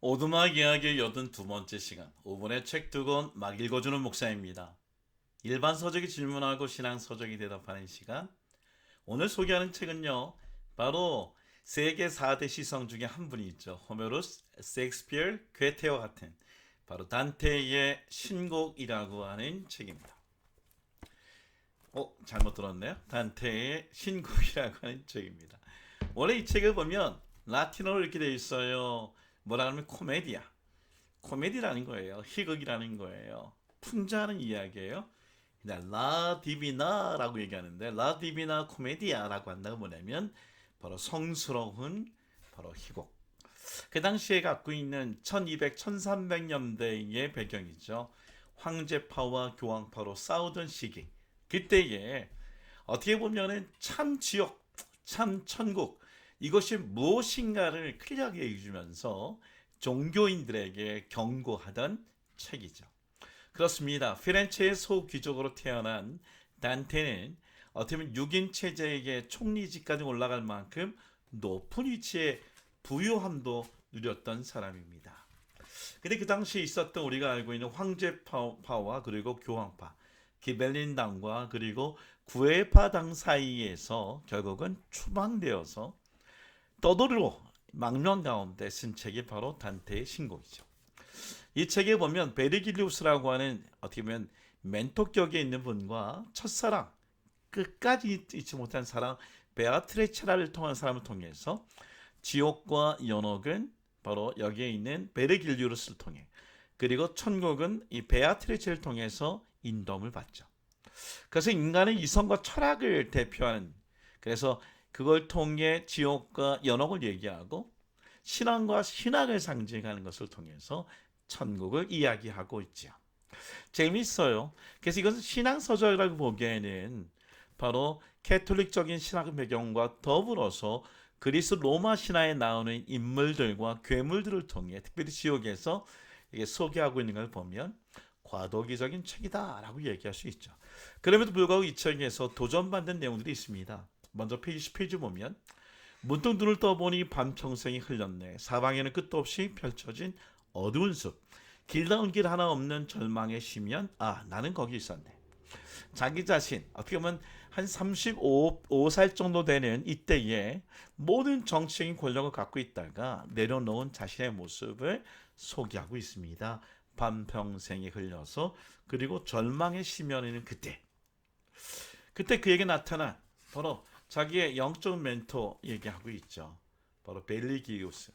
오두막 이야기 82번째 시간 5분의 책 두 권 막 읽어주는 목사입니다. 일반 서적이 질문하고 신앙 서적이 대답하는 시간. 오늘 소개하는 책은요, 바로 세계 4대 시성 중에 한 분이 있죠. 호메로스, 셰익스피어, 괴테와 같은 바로 단테의 신곡이라고 하는 책입니다. 잘못 들었네요. 단테의 신곡이라고 하는 책입니다. 원래 이 책을 보면 라틴어로 이렇게 되어 있어요. 뭐라 하면 코미디아. 코미디라는 거예요. 희극이라는 거예요. 풍자하는 이야기예요. 그냥 라 디비나라고 얘기하는데 라 디비나 코메디아라고 한다고 뭐냐면 바로 성스러운 바로 희곡. 그 당시에 갖고 있는 1200, 1300년대의 배경이죠. 황제파와 교황파로 싸우던 시기. 그때에 어떻게 보면은 참 지옥, 참 천국 이것이 무엇인가를 클리어하게 해주면서 종교인들에게 경고하던 책이죠. 그렇습니다. 피렌체의 소귀족으로 태어난 단테는 어떻게 보면 6인 체제에게 총리직까지 올라갈 만큼 높은 위치에 부유함도 누렸던 사람입니다. 근데 그 당시에 있었던 우리가 알고 있는 황제파와 그리고 교황파, 기벨린당과 그리고 구에파 당 사이에서 결국은 추방되어서 떠돌이로 망명 가운데 쓴 책이 바로 단테의 신곡이죠. 이 책에 보면 베르길리우스라고 하는 어떻게 보면 멘토격에 있는 분과 첫사랑, 끝까지 잊지 못한 사랑 베아트레체라를 통한 사람을 통해서 지옥과 연옥은 바로 여기에 있는 베르길리우스를 통해, 그리고 천국은 이 베아트레체를 통해서 인도함을 받죠. 그래서 인간의 이성과 철학을 대표하는, 그래서 그걸 통해 지옥과 연옥을 얘기하고 신앙과 신학을 상징하는 것을 통해서 천국을 이야기하고 있죠. 재미있어요. 그래서 이것은 신앙서적이라고 보기에는 바로 캐톨릭적인 신학 배경과 더불어서 그리스 로마 신화에 나오는 인물들과 괴물들을 통해 특별히 지옥에서 이게 소개하고 있는 걸 보면 과도기적인 책이다라고 얘기할 수 있죠. 그럼에도 불구하고 이 책에서 도전받는 내용들이 있습니다. 먼저 페이지 10페이지 보면 문득 눈을 떠보니 밤청생이 흘렸네. 사방에는 끝도 없이 펼쳐진 어두운 숲. 길 나온 길 하나 없는 절망의 시면 나는 거기 있었네. 자기 자신 어떻게 보면 한 35살 정도 되는 이때에 모든 정치적인 권력을 갖고 있다가 내려놓은 자신의 모습을 소개하고 있습니다. 밤평생이 흘려서 그리고 절망의 시면에는 그때 그에게 나타난 바로 자기의 영적 멘토 얘기하고 있죠. 바로 벨리기우스.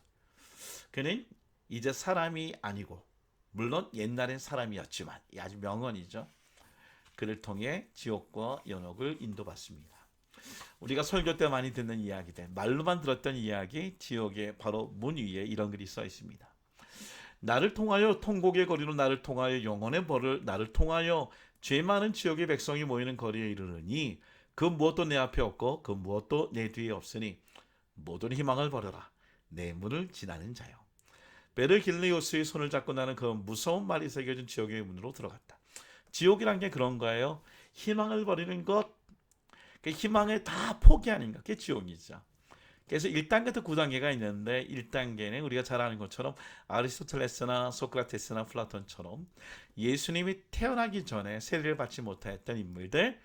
그는 이제 사람이 아니고 물론 옛날엔 사람이었지만 이 아주 명언이죠. 그를 통해 지옥과 연옥을 인도받습니다. 우리가 설교 때 많이 듣는 이야기들, 말로만 들었던 이야기, 지옥의 바로 문 위에 이런 글이 써 있습니다. 나를 통하여 통곡의 거리로 나를 통하여 영혼의 벌을 나를 통하여 죄 많은 지옥의 백성이 모이는 거리에 이르르니 그 무엇도 내 앞에 없고 그 무엇도 내 뒤에 없으니 모든 희망을 버려라. 내 문을 지나는 자요. 베르길리오스의 손을 잡고 나는 그 무서운 말이 새겨진 지옥의 문으로 들어갔다. 지옥이란 게 그런 거예요. 희망을 버리는 것, 그 희망을 다 포기하는 것, 그게 지옥이죠. 그래서 1단계부터 9단계가 있는데 1단계는 우리가 잘 아는 것처럼 아리스토텔레스나 소크라테스나 플라톤처럼 예수님이 태어나기 전에 세례를 받지 못했던 인물들,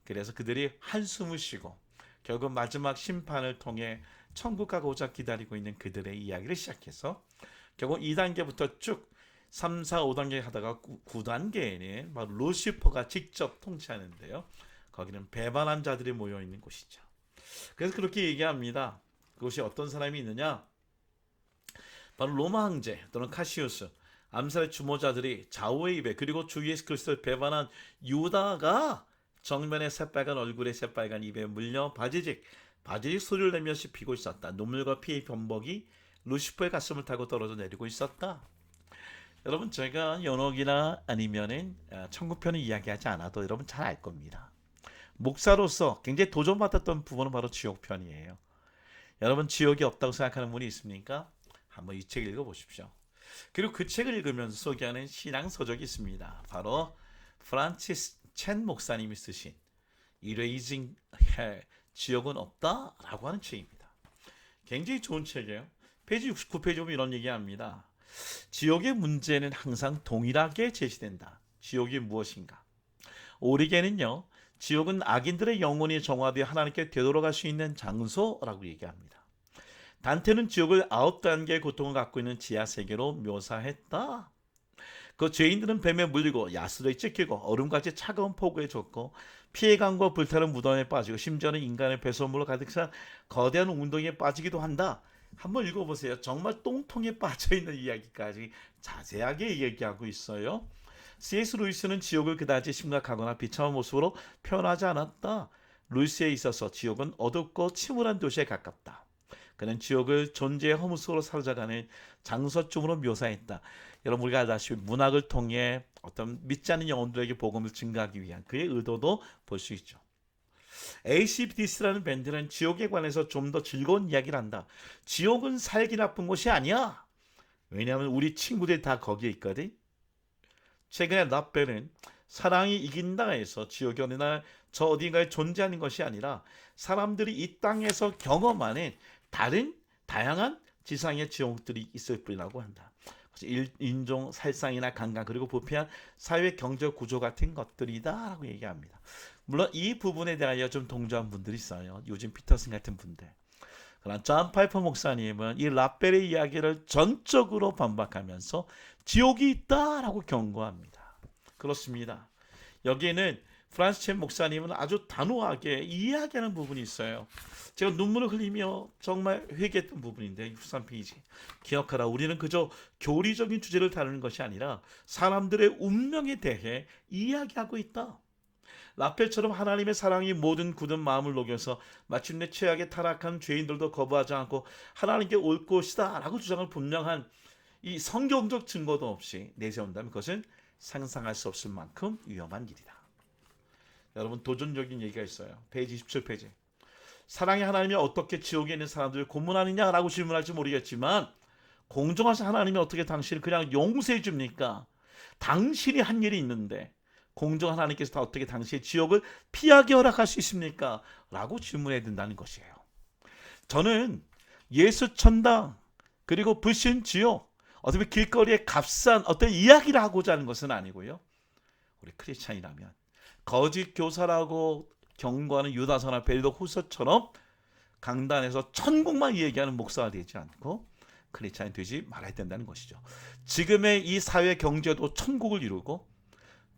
그래서 그들이 한숨을 쉬고 결국 마지막 심판을 통해 천국 가고자 기다리고 있는 그들의 이야기를 시작해서 결국 2단계부터 쭉 3, 4, 5단계 하다가 9단계에는 바로 루시퍼가 직접 통치하는데요. 거기는 배반한 자들이 모여있는 곳이죠. 그래서 그렇게 얘기합니다. 그것이 어떤 사람이 있느냐? 바로 로마 황제 또는 카시우스, 암살의 주모자들이 좌우의 입에, 그리고 주 예수 그리스도를 배반한 유다가 정면에 새빨간 얼굴에 새빨간 입에 물려 바지직 소리를 내며 씹히고 있었다. 눈물과 피의 범벅이 루시퍼의 가슴을 타고 떨어져 내리고 있었다. 여러분, 제가 연옥이나 아니면은 천국편을 이야기하지 않아도 여러분 잘 알 겁니다. 목사로서 굉장히 도전받았던 부분은 바로 지옥편이에요. 여러분, 지옥이 없다고 생각하는 분이 있습니까? 한번 이 책을 읽어보십시오. 그리고 그 책을 읽으면서 소개하는 신앙 서적이 있습니다. 바로 프란치스 첸 목사님이 쓰신 Erasing Hell, 지옥은 없다라고 하는 책입니다. 굉장히 좋은 책이에요. 페이지 69페이지 보면 이런 얘기합니다. 지옥의 문제는 항상 동일하게 제시된다. 지옥이 무엇인가? 오리겐은요, 지옥은 악인들의 영혼이 정화되어 하나님께 되돌아갈 수 있는 장소라고 얘기합니다. 단테는 지옥을 9단계의 고통을 갖고 있는 지하 세계로 묘사했다. 그 죄인들은 뱀에 물리고 야수를 찢기고 얼음같이 차가운 폭우에 젖고 피해강과 불타는 무덤에 빠지고 심지어는 인간의 배설물로 가득 찬 거대한 운동에 빠지기도 한다. 한번 읽어보세요. 정말 똥통에 빠져있는 이야기까지 자세하게 얘기하고 있어요. C.S. 루이스는 지옥을 그다지 심각하거나 비참한 모습으로 표현하지 않았다. 루이스에 있어서 지옥은 어둡고 침울한 도시에 가깝다. 그는 지옥을 존재의 허무 속으로 사로잡아가는 장소쯤으로 묘사했다. 여러분, 우리가 알다시피 문학을 통해 어떤 믿지 않는 영혼들에게 복음을 증가하기 위한 그의 의도도 볼 수 있죠. AC/DC라는 밴드는 지옥에 관해서 좀 더 즐거운 이야기를 한다. 지옥은 살기 나쁜 곳이 아니야. 왜냐하면 우리 친구들이 다 거기에 있거든. 최근에 라벨은 사랑이 이긴다 해서 지옥이 어느 날 저 어딘가에 존재하는 것이 아니라 사람들이 이 땅에서 경험하는 다양한 지상의 지옥들이 있을 뿐이라고 한다. 인종, 살상이나 강간, 그리고 부패한 사회 경제 구조 같은 것들이다라고 얘기합니다. 물론 이 부분에 대하여 좀 동조한 분들이 있어요. 요즘 피터슨 같은 분들. 그러나 존 파이퍼 목사님은 이 라벨의 이야기를 전적으로 반박하면서 지옥이 있다라고 경고합니다. 그렇습니다. 여기에는 프란스 첸 목사님은 아주 단호하게 이야기하는 부분이 있어요. 제가 눈물을 흘리며 정말 회개했던 부분인데 63페이지. 기억하라. 우리는 그저 교리적인 주제를 다루는 것이 아니라 사람들의 운명에 대해 이야기하고 있다. 라펠처럼 하나님의 사랑이 모든 굳은 마음을 녹여서 마침내 최악에 타락한 죄인들도 거부하지 않고 하나님께 올 것이다 라고 주장을 분명한 이 성경적 증거도 없이 내세운다면 그것은 상상할 수 없을 만큼 위험한 일이다. 여러분, 도전적인 얘기가 있어요. 페이지 27페이지. 사랑의 하나님이 어떻게 지옥에 있는 사람들을 고문하느냐라고 질문할지 모르겠지만 공정하신 하나님이 어떻게 당신을 그냥 용서해 줍니까? 당신이 한 일이 있는데 공정한 하나님께서 다 어떻게 당신의 지옥을 피하게 허락할 수 있습니까? 라고 질문해야 된다는 것이에요. 저는 예수 천당 그리고 불신 지옥 어떻게 길거리에 값싼 어떤 이야기를 하고자 하는 것은 아니고요. 우리 크리스찬이라면 거짓 교사라고 경고하는 유다서나 베드로 후서처럼 강단에서 천국만 얘기하는 목사가 되지 않고 크리스찬이 되지 말아야 된다는 것이죠. 지금의 이 사회 경제도 천국을 이루고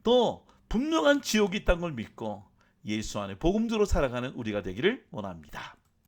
또 분명한 지옥이 있다는 걸 믿고 예수 안에 복음대로 살아가는 우리가 되기를 원합니다.